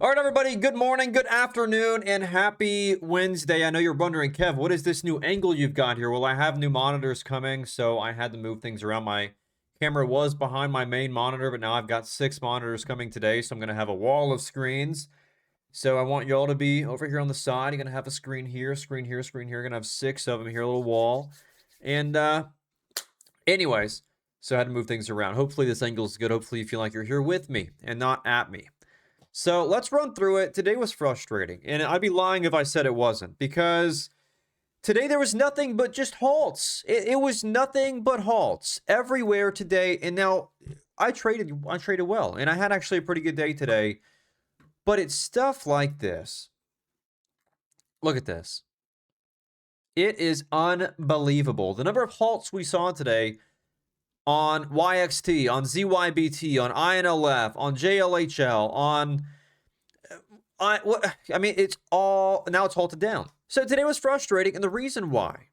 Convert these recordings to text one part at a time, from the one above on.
All right, everybody, good morning, good afternoon, and happy Wednesday. I know you're wondering, Kev, what is this new angle you've got here? Well, I have new monitors coming, so I had to move things around. My camera was behind my main monitor, but now I've got 6 monitors coming today, so I'm going to have a wall of screens. So I want y'all to be over here on the side. You're going to have a screen here, screen here, screen here. You're going to have 6 of them here, a little wall. And anyways, so I had to move things around. Hopefully this angle is good. Hopefully you feel like you're here with me and not at me. So let's run through it. Today was frustrating, and I'd be lying if I said it wasn't, because today there was nothing but just halts. It was nothing but halts everywhere today. And now I traded well, and I had actually a pretty good day today. But it's stuff like this. Look at this. It is unbelievable. The number of halts we saw today on YXT, on ZYBT, on INLF, on JLHL, on I mean, it's all now it's halted down. So today was frustrating, and the reason why.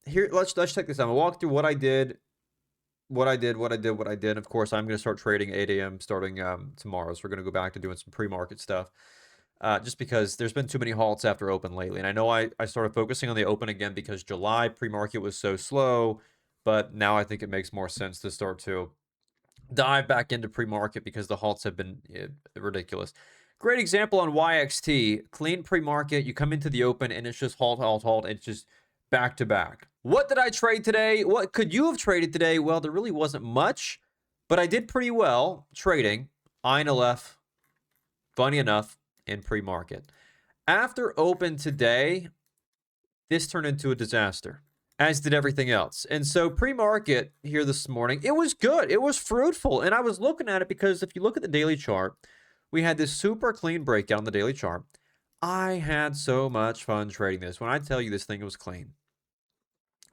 Here, let's check this out. I'll walk through what I did. Of course, I'm going to start trading 8 a.m. starting tomorrow. So we're going to go back to doing some pre-market stuff. Just because there's been too many halts after open lately. And I know I started focusing on the open again because July pre-market was so slow. But now I think it makes more sense to start to dive back into pre-market because the halts have been ridiculous. Great example on YXT. Clean pre-market. You come into the open and it's just halt, halt, halt. It's just back to back. What did I trade today? What could you have traded today? Well, there really wasn't much, but I did pretty well trading INLF, funny enough, in pre-market. After open today, this turned into a disaster, as did everything else. And so pre-market here this morning, it was good. It was fruitful. And I was looking at it because if you look at the daily chart, we had this super clean breakout on the daily chart. I had so much fun trading this. When I tell you this thing was clean.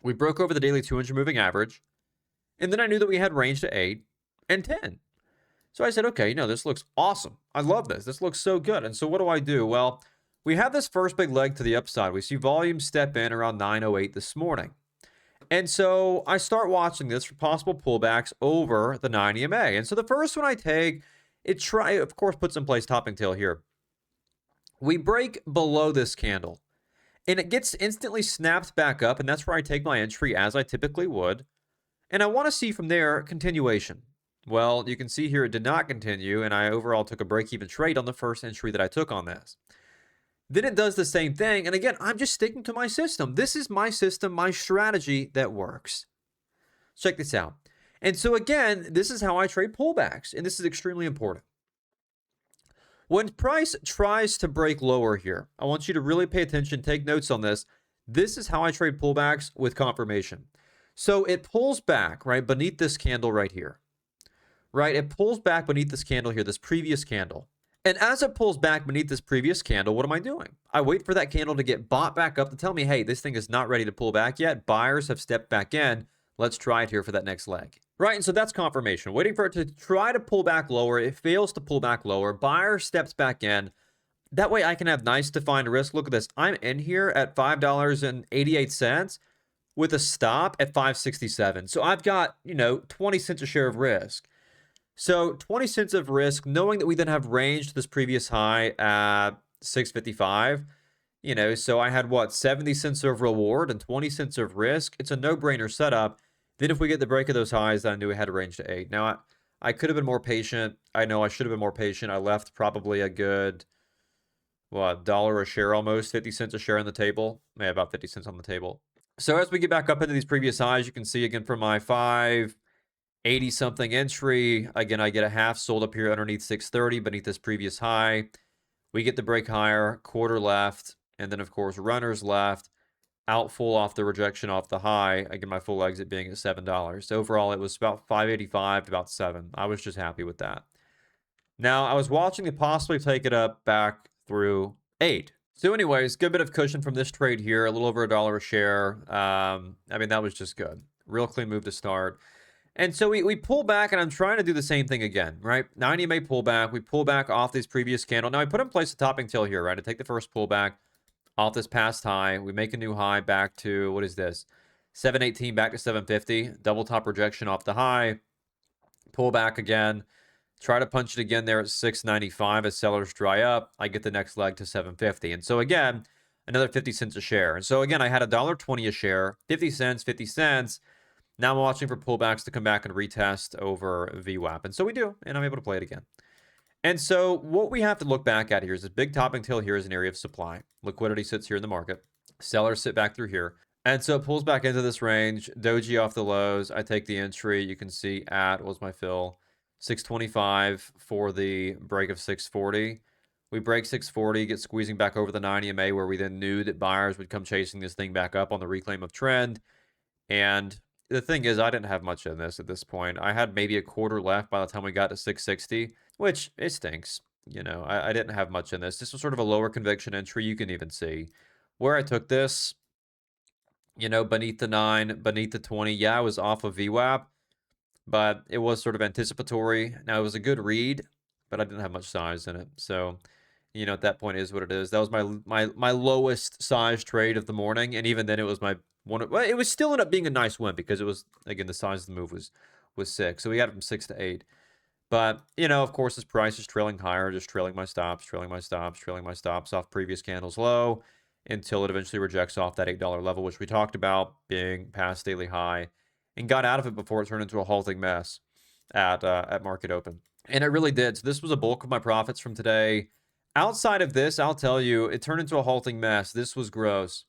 We broke over the daily 200 moving average. And then I knew that we had range to 8 and 10. So I said, okay, this looks awesome. I love this. This looks so good. And so what do I do? Well, we have this first big leg to the upside. We see volume step in around 9:08 this morning. And so I start watching this for possible pullbacks over the 9 EMA. And so the first one I take, of course, puts in place topping tail here. We break below this candle. And it gets instantly snapped back up. And that's where I take my entry as I typically would. And I want to see from there continuation. Well, you can see here it did not continue, and I overall took a break-even trade on the first entry that I took on this. Then it does the same thing, and again, I'm just sticking to my system. This is my system, my strategy that works. Check this out. And so again, this is how I trade pullbacks, and this is extremely important. When price tries to break lower here, I want you to really pay attention, take notes on this. This is how I trade pullbacks with confirmation. So it pulls back, right, beneath this candle right here. Right, it pulls back beneath this candle here, this previous candle. And as it pulls back beneath this previous candle, what am I doing? I wait for that candle to get bought back up to tell me, hey, this thing is not ready to pull back yet. Buyers have stepped back in. Let's try it here for that next leg. Right, and so that's confirmation. Waiting for it to try to pull back lower. It fails to pull back lower. Buyer steps back in. That way I can have nice defined risk. Look at this. I'm in here at $5.88 with a stop at $5.67. So I've got, 20 cents a share of risk. So 20 cents of risk, knowing that we then have range to this previous high at 655, so I had 70 cents of reward and 20 cents of risk. It's a no-brainer setup. Then if we get the break of those highs, then I knew we had a range to 8. Now, I could have been more patient. I know I should have been more patient. I left probably a good, $1 a share almost, 50 cents a share on the table. Yeah, about 50 cents on the table. So as we get back up into these previous highs, you can see again from my 580 something entry. Again, I get a half sold up here underneath 630 beneath this previous high. We get the break higher, quarter left, and then of course runners left, out full off the rejection off the high. Again, my full exit being at $7. So overall, it was about 585 to about 7. I was just happy with that. Now, I was watching it possibly take it up back through 8. So anyways, good bit of cushion from this trade here, a little over $1 a share. That was just good. Real clean move to start. And so we pull back, and I'm trying to do the same thing again, right? 90 EMA pullback. We pull back off this previous candle. Now, I put in place a topping tail here, right? I take the first pullback off this past high. We make a new high back to, what is this? 718 back to 750. Double top rejection off the high. Pull back again. Try to punch it again there at 695 as sellers dry up. I get the next leg to 750. And so again, another 50 cents a share. And so again, I had $1.20 a share, 50 cents, 50 cents. Now I'm watching for pullbacks to come back and retest over VWAP. And so we do, and I'm able to play it again. And so what we have to look back at here is this big topping tail here is an area of supply. Liquidity sits here in the market. Sellers sit back through here. And so it pulls back into this range. Doji off the lows. I take the entry. You can see at, what was my fill? 625 for the break of 640. We break 640, get squeezing back over the 90 MA where we then knew that buyers would come chasing this thing back up on the reclaim of trend. And the thing is, I didn't have much in this at this point. I had maybe a quarter left by the time we got to 660, which it stinks. You know, I didn't have much in this. This was sort of a lower conviction entry. You can even see where I took this, you know, beneath the 9, beneath the 20. Yeah, I was off of VWAP, but it was sort of anticipatory. Now, it was a good read, but I didn't have much size in it. So, you know, at that point is what it is. That was my lowest size trade of the morning, and even then it was my one. Well, it was still ended up being a nice win because it was, again, the size of the move was 6. So we got it from 6 to 8. But, you know, of course, this price is trailing higher, just trailing my stops, trailing my stops, trailing my stops off previous candles low until it eventually rejects off that $8 level, which we talked about being past daily high, and got out of it before it turned into a halting mess at market open. And it really did. So this was a bulk of my profits from today. Outside of this, I'll tell you, it turned into a halting mess. This was gross.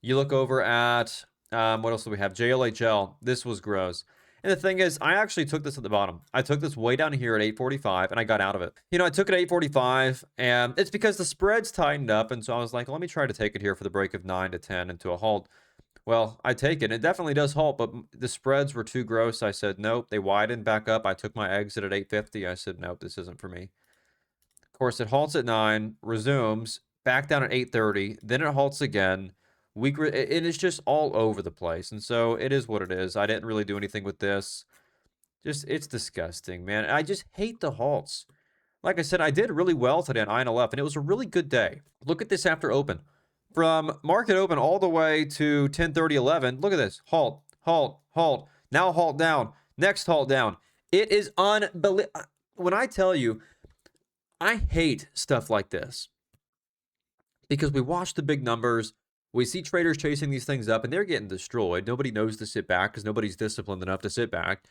You look over at, what else do we have? JLHL. This was gross. And the thing is, I actually took this at the bottom. I took this way down here at 845, and I got out of it. You know, I took it at 845, and it's because the spreads tightened up, and so I was like, let me try to take it here for the break of 9 to 10 into a halt. Well, I take it. It definitely does halt, but the spreads were too gross. I said, nope. They widened back up. I took my exit at 850. I said, nope, this isn't for me. Of course, it halts at 9, resumes, back down at 830, then it halts again. It is just all over the place. And so it is what it is. I didn't really do anything with this. Just, it's disgusting, man. I just hate the halts. Like I said, I did really well today on INLF, and it was a really good day. Look at this after open. From market open all the way to 10:30, 11. Look at this. Halt, halt, halt. Now halt down. Next halt down. It is unbelievable. When I tell you, I hate stuff like this because we watch the big numbers. We see traders chasing these things up, and they're getting destroyed. Nobody knows to sit back because nobody's disciplined enough to sit back.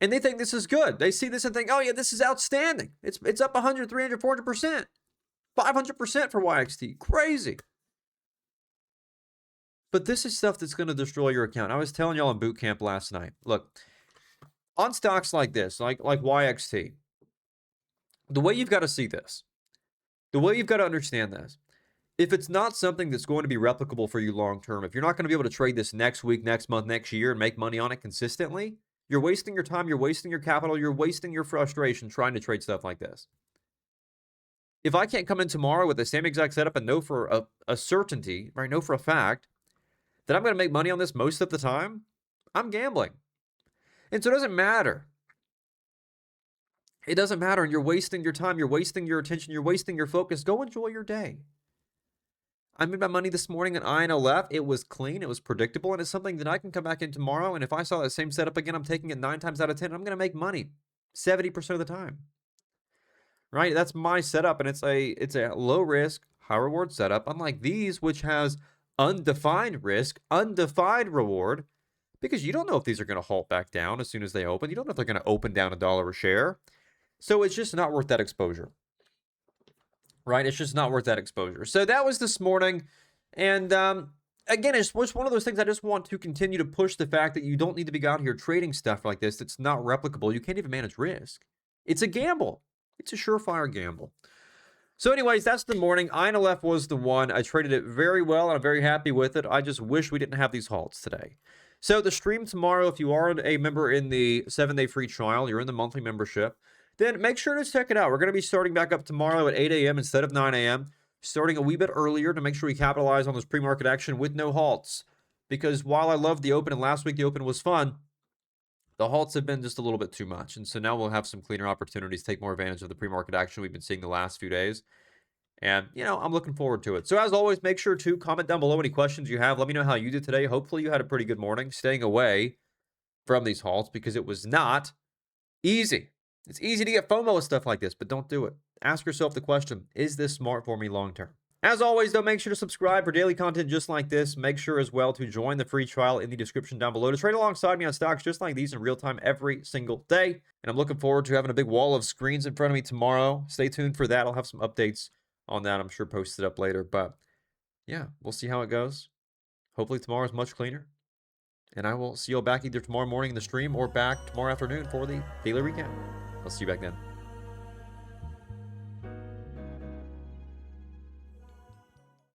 And they think this is good. They see this and think, oh, yeah, this is outstanding. It's up 100, 300, 400%. 500% for YXT. Crazy. But this is stuff that's going to destroy your account. I was telling y'all in boot camp last night. Look, on stocks like this, like YXT, the way you've got to see this, the way you've got to understand this, if it's not something that's going to be replicable for you long term, if you're not going to be able to trade this next week, next month, next year, and make money on it consistently, you're wasting your time, you're wasting your capital, you're wasting your frustration trying to trade stuff like this. If I can't come in tomorrow with the same exact setup and know for a certainty, right, know for a fact, that I'm going to make money on this most of the time, I'm gambling. And so it doesn't matter. It doesn't matter, and you're wasting your time, you're wasting your attention, you're wasting your focus. Go enjoy your day. I made my money this morning at INLF. It was clean, it was predictable, and it's something that I can come back in tomorrow, and if I saw that same setup again, I'm taking it 9 times out of 10, I'm going to make money 70% of the time. Right? That's my setup, and it's a low risk, high reward setup, unlike these, which has undefined risk, undefined reward, because you don't know if these are going to halt back down as soon as they open. You don't know if they're going to open down $1 a share. So it's just not worth that exposure. Right? It's just not worth that exposure. So that was this morning. And again, it's one of those things I just want to continue to push the fact that you don't need to be out here trading stuff like this that's not replicable. You can't even manage risk. It's a gamble. It's a surefire gamble. So anyways, that's the morning. INLF was the one. I traded it very well, and I'm very happy with it. I just wish we didn't have these halts today. So the stream tomorrow, if you are a member in the 7-day free trial, you're in the monthly membership, then make sure to check it out. We're going to be starting back up tomorrow at 8 a.m. instead of 9 a.m., starting a wee bit earlier to make sure we capitalize on this pre-market action with no halts. Because while I loved the open, and last week the open was fun, the halts have been just a little bit too much. And so now we'll have some cleaner opportunities, take more advantage of the pre-market action we've been seeing the last few days. And, you know, I'm looking forward to it. So as always, make sure to comment down below any questions you have. Let me know how you did today. Hopefully you had a pretty good morning staying away from these halts because it was not easy. It's easy to get FOMO with stuff like this, but don't do it. Ask yourself the question, is this smart for me long term? As always, though, make sure to subscribe for daily content just like this. Make sure as well to join the free trial in the description down below to trade alongside me on stocks just like these in real time every single day. And I'm looking forward to having a big wall of screens in front of me tomorrow. Stay tuned for that. I'll have some updates on that, I'm sure, posted up later. But yeah, we'll see how it goes. Hopefully tomorrow is much cleaner. And I will see you all back either tomorrow morning in the stream or back tomorrow afternoon for the daily recap. I'll see you back then.